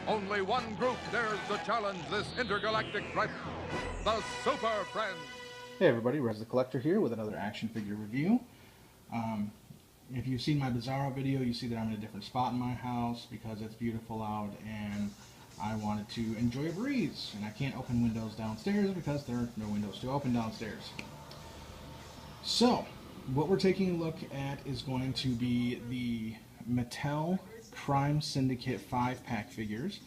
Only one group dares to challenge this intergalactic threat, the Super Friends. Hey everybody, Rez the Collector here with another action figure review. Um, if you've seen my Bizarro video, you see that I'm in a different spot in my house because it's beautiful out and I wanted to enjoy a breeze. And I can't open windows downstairs because there are no windows to open downstairs. So, what we're taking a look at is going to be the Mattel Crime Syndicate 5-pack figures.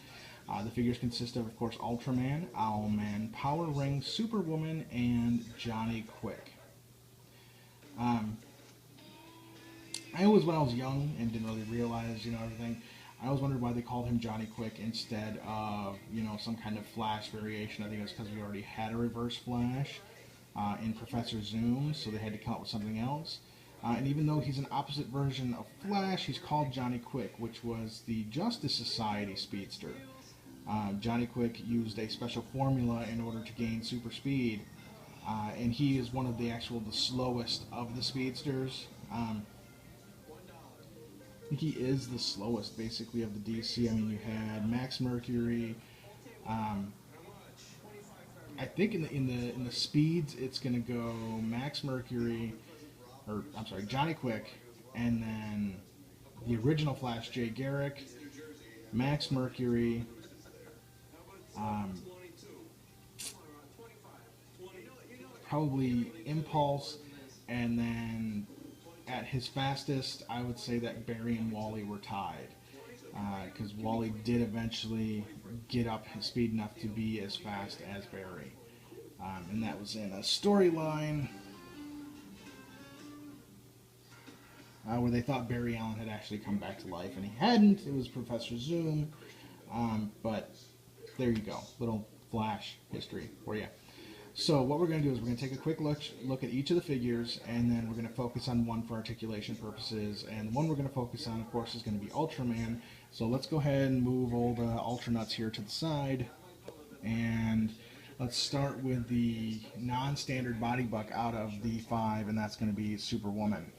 The figures consist of course, Ultraman, Owlman, Power Ring, Superwoman, and Johnny Quick. I always, when I was young and didn't really realize, everything, I always wondered why they called him Johnny Quick instead of, some kind of Flash variation. I think it's because we already had a Reverse Flash in Professor Zoom, so they had to come up with something else. And even though he's an opposite version of Flash, he's called Johnny Quick, which was the Justice Society speedster. Johnny Quick used a special formula in order to gain super speed, and he is one of the slowest of the speedsters. I think he is the slowest, basically, of the DC. I mean, you had Max Mercury. I think in the speeds, it's gonna go Max Mercury, or I'm sorry, Johnny Quick, and then the original Flash, Jay Garrick, Max Mercury. Probably Impulse, and then at his fastest, I would say that Barry and Wally were tied, because Wally did eventually get up his speed enough to be as fast as Barry, and that was in a storyline where they thought Barry Allen had actually come back to life, and he hadn't. It was Professor Zoom, but there you go, little Flash history for you. So what we're going to do is we're going to take a quick look at each of the figures, and then we're going to focus on one for articulation purposes, and the one we're going to focus on, of course, is going to be Ultraman. So let's go ahead and move old Ultranuts here to the side, and let's start with the non-standard body buck out of the 5, and that's going to be Superwoman.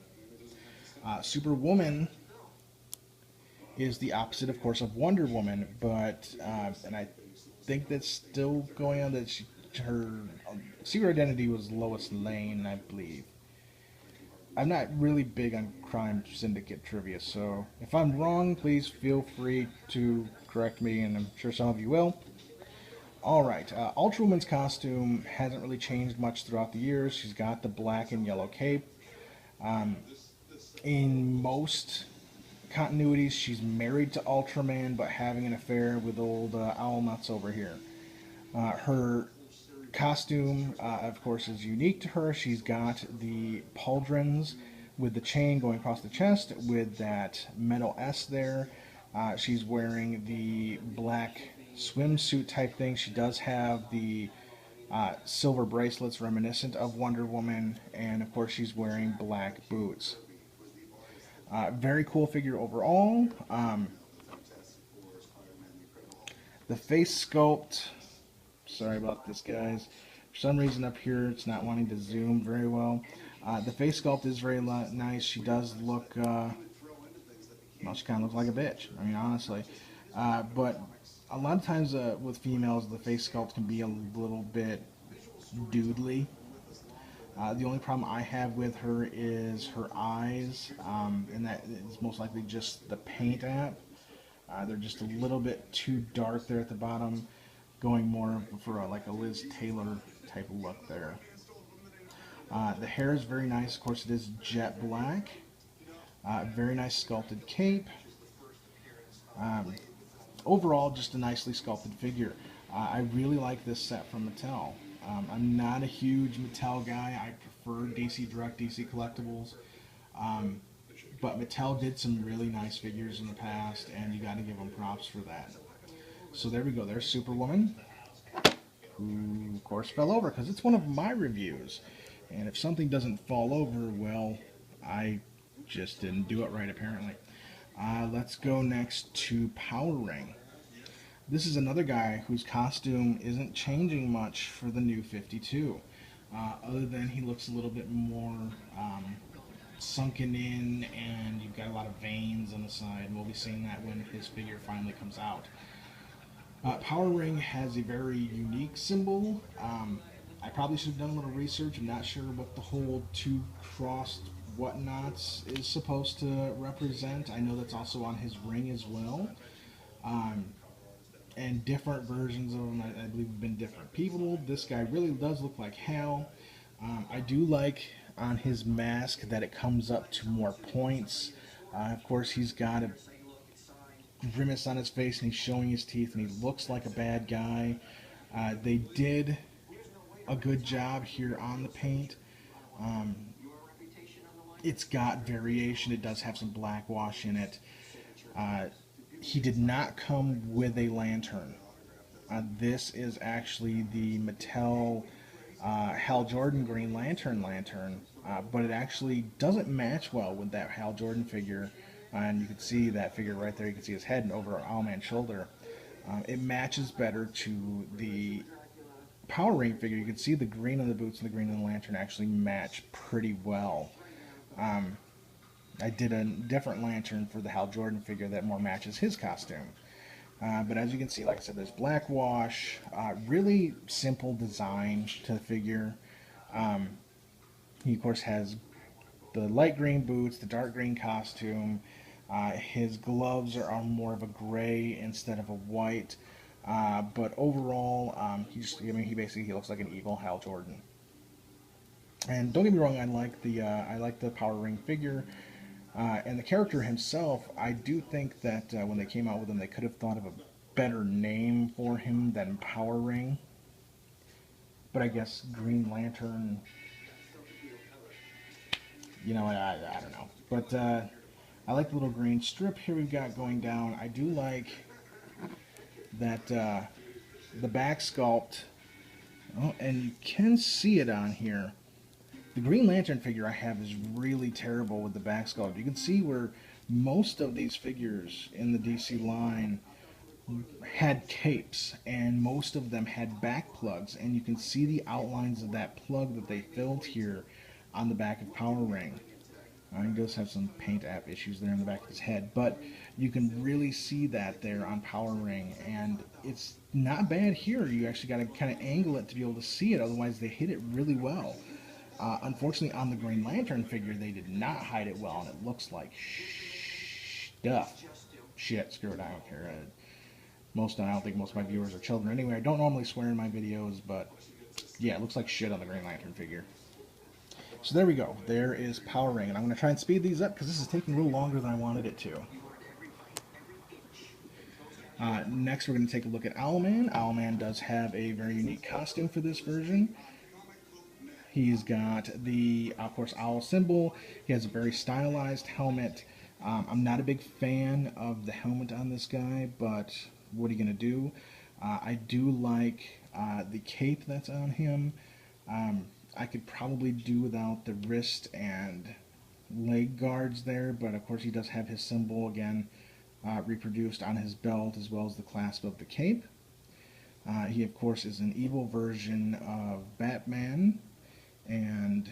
Superwoman is the opposite, of course, of Wonder Woman, but and I think that's still going on, that her secret identity was Lois Lane, I believe. I'm not really big on Crime Syndicate trivia, so if I'm wrong, please feel free to correct me, and I'm sure some of you will. Alright, Ultrawoman's costume hasn't really changed much throughout the years. She's got the black and yellow cape. In most continuities, she's married to Ultraman, but having an affair with old Owlnuts over here. Her costume, of course, is unique to her. She's got the pauldrons with the chain going across the chest with that metal S there. She's wearing the black swimsuit type thing. She does have the silver bracelets reminiscent of Wonder Woman, and of course she's wearing black boots. Very cool figure overall. The face sculpt, sorry about this, guys. For some reason up here it's not wanting to zoom very well. The face sculpt is very nice. She does look, well, she kind of looks like a bitch, I mean, honestly. But a lot of times with females, the face sculpt can be a little bit doodly. The only problem I have with her is her eyes, and that is most likely just the paint app. They're just a little bit too dark there at the bottom, going more for like a Liz Taylor type of look there. The hair is very nice. Of course, it is jet black. Very nice sculpted cape. Overall, just a nicely sculpted figure. I really like this set from Mattel. I'm not a huge Mattel guy. I prefer DC Direct, DC Collectibles. But Mattel did some really nice figures in the past, and you got to give them props for that. So there we go. There's Superwoman, who, of course, fell over because it's one of my reviews. And if something doesn't fall over, well, I just didn't do it right, apparently. Let's go next to Power Ring. This is another guy whose costume isn't changing much for the new 52, other than he looks a little bit more sunken in, and you've got a lot of veins on the side. We'll be seeing that when his figure finally comes out. Power Ring has a very unique symbol. I probably should have done a little research. I'm not sure what the whole two crossed whatnots is supposed to represent. I know that's also on his ring as well. Um, and different versions of him, I believe, have been different people. This guy really does look like Hal. I do like on his mask that it comes up to more points. Of course, he's got a grimace on his face and he's showing his teeth and he looks like a bad guy. They did a good job here on the paint. Um, it's got variation. It does have some black wash in it. He did not come with a lantern. This is actually the Mattel Hal Jordan Green Lantern but it actually doesn't match well with that Hal Jordan figure. And you can see that figure right there. You can see his head and over Owlman's shoulder. It matches better to the Power Ring figure. You can see the green on the boots and the green on the lantern actually match pretty well. I did a different lantern for the Hal Jordan figure that more matches his costume. But as you can see, like I said, there's black wash, really simple design to the figure. He, of course, has the light green boots, the dark green costume. His gloves are more of a gray instead of a white. But overall, he basically looks like an evil Hal Jordan. And don't get me wrong, I like the Power Ring figure. And the character himself, I do think that when they came out with him, they could have thought of a better name for him than Power Ring. But I guess Green Lantern, I don't know. But I like the little green strip here we've got going down. I do like that the back sculpt, and you can see it on here. The Green Lantern figure I have is really terrible with the back sculpt. You can see where most of these figures in the DC line had capes, and most of them had back plugs, and you can see the outlines of that plug that they filled here on the back of Power Ring. He does have some paint app issues there in the back of his head, but you can really see that there on Power Ring, and it's not bad here. You actually got to kind of angle it to be able to see it, otherwise they hit it really well. Unfortunately, on the Green Lantern figure, they did not hide it well, and it looks like stuff. Shit, screw it, I don't care. I don't think most of my viewers are children. Anyway, I don't normally swear in my videos, but yeah, it looks like shit on the Green Lantern figure. So there we go. There is Power Ring, and I'm going to try and speed these up because this is taking a little longer than I wanted it to. Next, we're going to take a look at Owlman. Owlman does have a very unique costume for this version. He's got the, of course, owl symbol. He has a very stylized helmet. I'm not a big fan of the helmet on this guy, but what are you going to do? I do like the cape that's on him. I could probably do without the wrist and leg guards there, but of course he does have his symbol again reproduced on his belt as well as the clasp of the cape. He, of course, is an evil version of Batman. And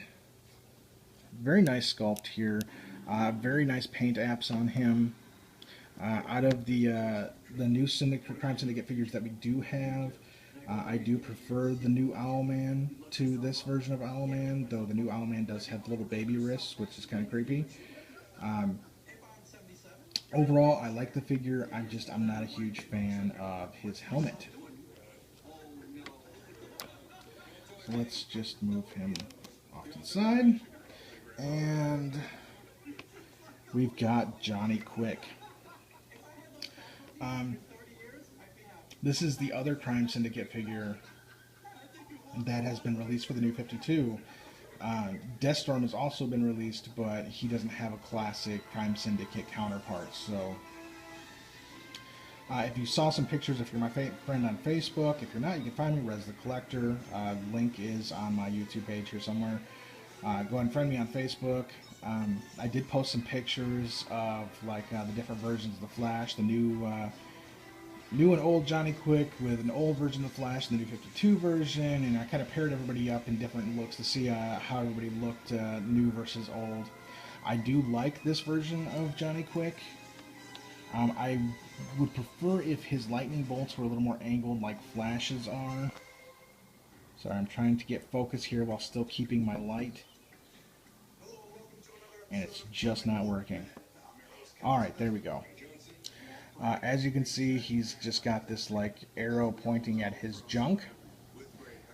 very nice sculpt here. Very nice paint apps on him. Out of the new Crime Syndicate figures that we do have, I do prefer the new Owlman to this version of Owlman, though the new Owlman does have little baby wrists, which is kind of creepy. Overall, I like the figure. I'm not a huge fan of his helmet. So let's just move him off to the side. And we've got Johnny Quick. This is the other Crime Syndicate figure that has been released for the New 52. Deathstorm has also been released, but he doesn't have a classic Crime Syndicate counterpart. So if you saw some pictures, if you're my friend on Facebook, if you're not, you can find me, Rez the Collector. Link is on my YouTube page here somewhere. Go ahead and friend me on Facebook. I did post some pictures of the different versions of the Flash, the new and old Johnny Quick with an old version of the Flash and the New 52 version, and I kind of paired everybody up in different looks to see how everybody looked new versus old. I do like this version of Johnny Quick. I Would prefer if his lightning bolts were a little more angled like Flash's are. Sorry, I'm trying to get focus here while still keeping my light. And it's just not working. Alright, there we go. As you can see, he's just got this like arrow pointing at his junk.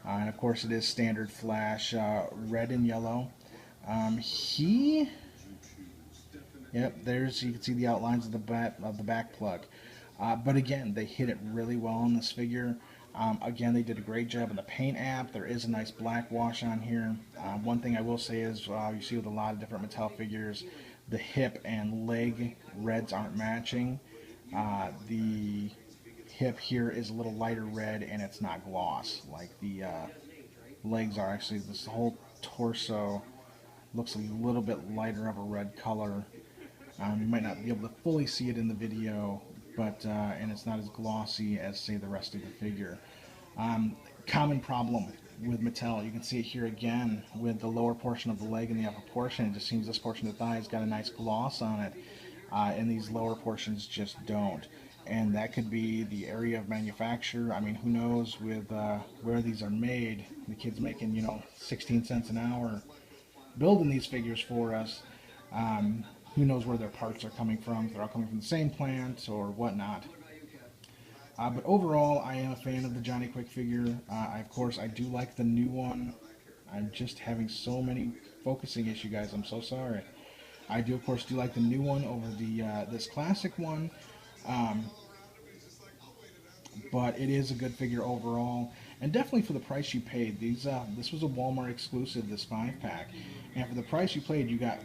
And of course it is standard Flash, red and yellow. Yep, there's, you can see the outlines of the back plug. But again, they hit it really well on this figure. Again, they did a great job in the paint app. There is a nice black wash on here. One thing I will say is, you see with a lot of different Mattel figures, the hip and leg reds aren't matching. The hip here is a little lighter red and it's not gloss like the legs are. Actually, this whole torso looks a little bit lighter of a red color. You might not be able to fully see it in the video, but and it's not as glossy as, say, the rest of the figure. Common problem with Mattel. You can see it here again with the lower portion of the leg and the upper portion. It just seems this portion of the thigh has got a nice gloss on it, and these lower portions just don't. And that could be the area of manufacture. I mean, who knows with where these are made. The kid's making, 16 cents an hour building these figures for us. Who knows where their parts are coming from, if they're all coming from the same plant or whatnot. But overall, I am a fan of the Johnny Quick figure. Of course, I do like the new one. I'm just having so many focusing issues, guys. I'm so sorry. I do, of course, like the new one over the this classic one. But it is a good figure overall, and definitely for the price you paid. This was a Walmart exclusive, this 5-pack, and for the price you paid, you got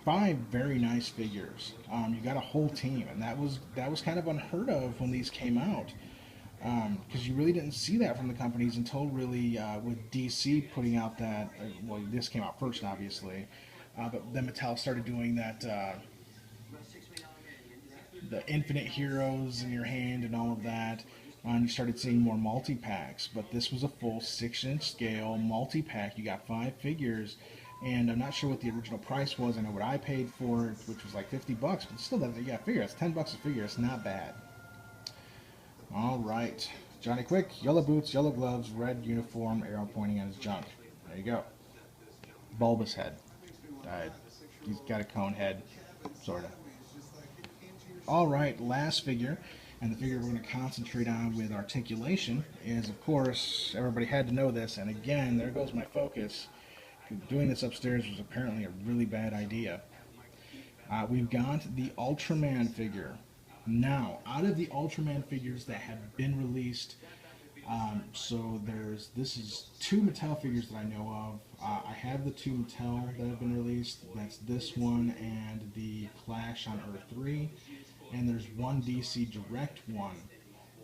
5 very nice figures. You got a whole team, and that was kind of unheard of when these came out, because you really didn't see that from the companies until really with DC putting out that. Well, this came out first, obviously, but then Mattel started doing that. The Infinite Heroes in your hand and all of that. And you started seeing more multi-packs, but this was a full 6-inch scale multi-pack. You got 5 figures, and I'm not sure what the original price was. I know what I paid for it, which was like $50, but still, figure. It's $10 a figure. It's not bad. All right, Johnny Quick, yellow boots, yellow gloves, red uniform, arrow pointing at his junk. There you go. Bulbous head. He's got a cone head, sort of. All right, last figure. And the figure we're going to concentrate on with Articulation is, of course, everybody had to know this, and again, there goes my focus. Doing this upstairs was apparently a really bad idea. We've got the Ultraman figure. Now, out of the Ultraman figures that have been released, so this is 2 Mattel figures that I know of. I have the 2 Mattel that have been released. That's this one and the Clash on Earth 3. And there's one DC Direct one.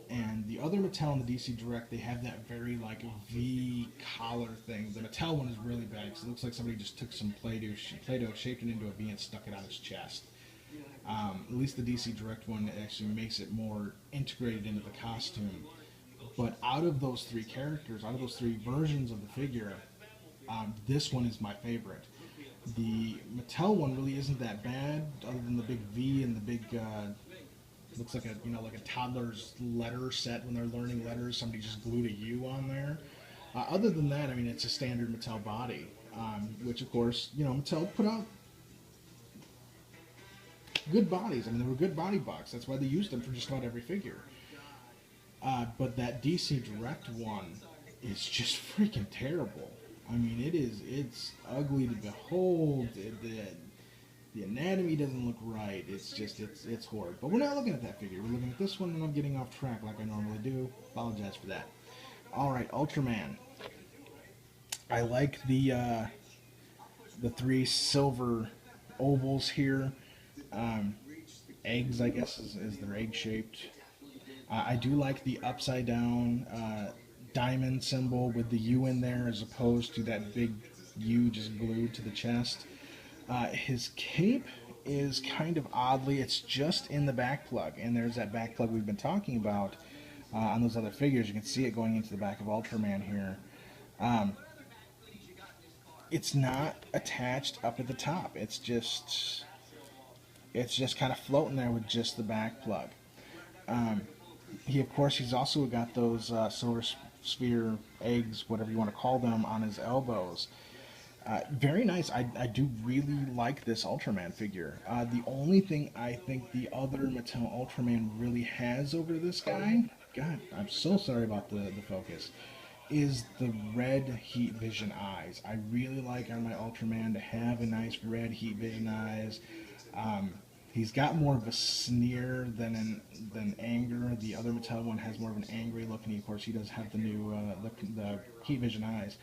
And the other Mattel and the DC Direct, they have that very like V collar thing. The Mattel one is really bad because it looks like somebody just took some Play-Doh, shaped it into a V and stuck it on his chest. At least the DC Direct one actually makes it more integrated into the costume. But out of those 3 characters, out of those 3 versions of the figure, this one is my favorite. The Mattel one really isn't that bad, other than the big V and the big, looks like a toddler's letter set when they're learning letters. Somebody just glued a U on there. Other than that, I mean, it's a standard Mattel body, which of course, Mattel put out good bodies. I mean, they were good body bucks. That's why they used them for just about every figure. But that DC Direct one is just freaking terrible. I mean, it's ugly to behold. The anatomy doesn't look right. It's horrid. But we're not looking at that figure. We're looking at this one, and I'm getting off track like I normally do. Apologize for that. All right, Ultraman. I like the 3 silver ovals here. Eggs, I guess, is they're egg-shaped. I do like the upside-down diamond symbol with the U in there as opposed to that big U just glued to the chest. His cape is kind of oddly, it's just in the back plug, and there's that back plug we've been talking about on those other figures. You can see it going into the back of Ultraman here. It's not attached up at the top. It's just kind of floating there with just the back plug. Of course, he's also got those silver sphere eggs, whatever you want to call them, on his elbows. Very nice. I do really like this Ultraman figure. The only thing I think the other Mattel Ultraman really has over this guy, God, I'm so sorry about the focus, is the red heat vision eyes. I really like on my Ultraman to have a nice red heat vision eyes. He's got more of a sneer than anger. The other Mattel one has more of an angry look, and of course he does have the new the heat vision eyes.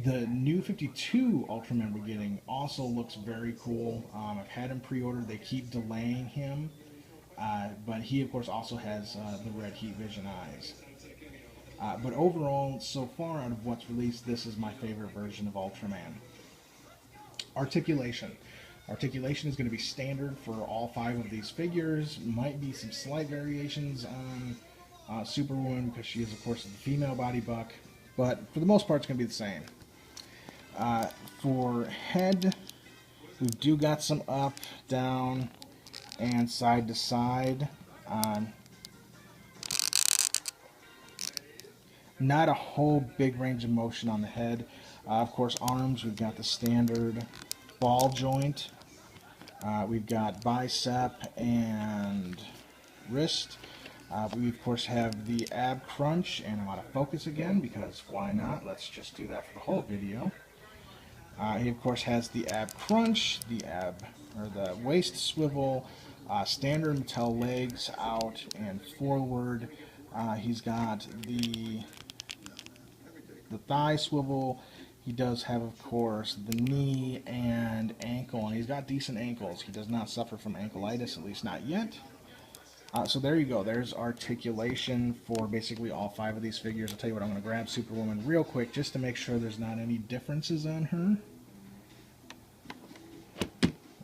The new 52 Ultraman we're getting also looks very cool. I've had him pre-ordered. They keep delaying him, but he of course also has the red heat vision eyes. But overall, so far out of what's released, this is my favorite version of Ultraman. Articulation. Articulation is going to be standard for all 5 of these figures. Might be some slight variations on Superwoman because she is, of course, the female body buck. But for the most part, it's going to be the same. For head, we do got some up, down, and side to side. Not a whole big range of motion on the head. Of course, arms, we've got the standard ball joint. We've got bicep and wrist. We, of course, have the ab crunch, and I'm out of focus again because why not? Let's just do that for the whole video. He, of course, has the ab crunch, the waist swivel, standard Mattel legs out and forward. He's got the thigh swivel. He does have, of course, the knee and ankle, and he's got decent ankles. He does not suffer from ankleitis, at least not yet. So there you go. There's articulation for basically all 5 of these figures. I'll tell you what, I'm going to grab Superwoman real quick just to make sure there's not any differences on her.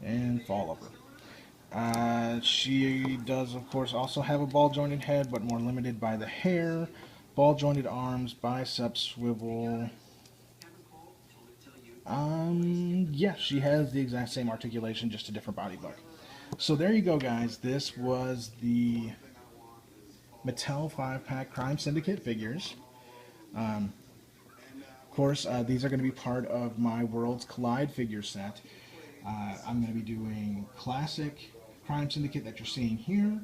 And fall over. She does, of course, also have a ball-jointed head, but more limited by the hair. Ball-jointed arms, bicep swivel. Yeah, she has the exact same articulation, just a different body buck. So there you go, guys. This was the Mattel 5-pack Crime Syndicate figures. Of course, these are going to be part of my Worlds Collide figure set. I'm going to be doing Classic Crime Syndicate that you're seeing here,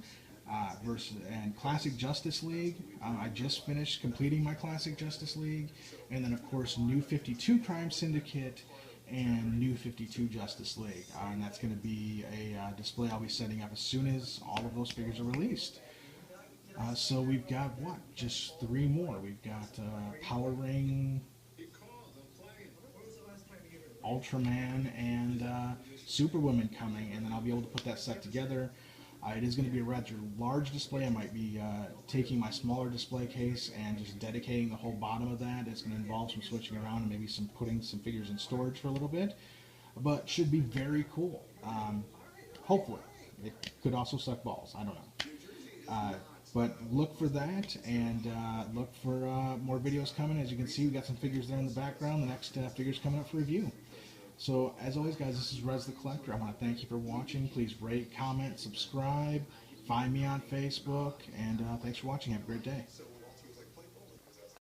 and Classic Justice League. I just finished completing my Classic Justice League, and then of course New 52 Crime Syndicate and New 52 Justice League, and that's going to be a display I'll be setting up as soon as all of those figures are released. So we've got what? Just 3 more. We've got Power Ring, Ultraman, and Superwoman coming, and then I'll be able to put that set together. It is going to be a rather large display. I might be taking my smaller display case and just dedicating the whole bottom of that. It's going to involve some switching around and maybe putting some figures in storage for a little bit, but should be very cool. Hopefully. It could also suck balls. I don't know. But look for that, and look for more videos coming. As you can see, we got some figures there in the background. The next figure's coming up for review. So, as always, guys, this is Rez the Collector. I want to thank you for watching. Please rate, comment, subscribe, find me on Facebook, and thanks for watching. Have a great day.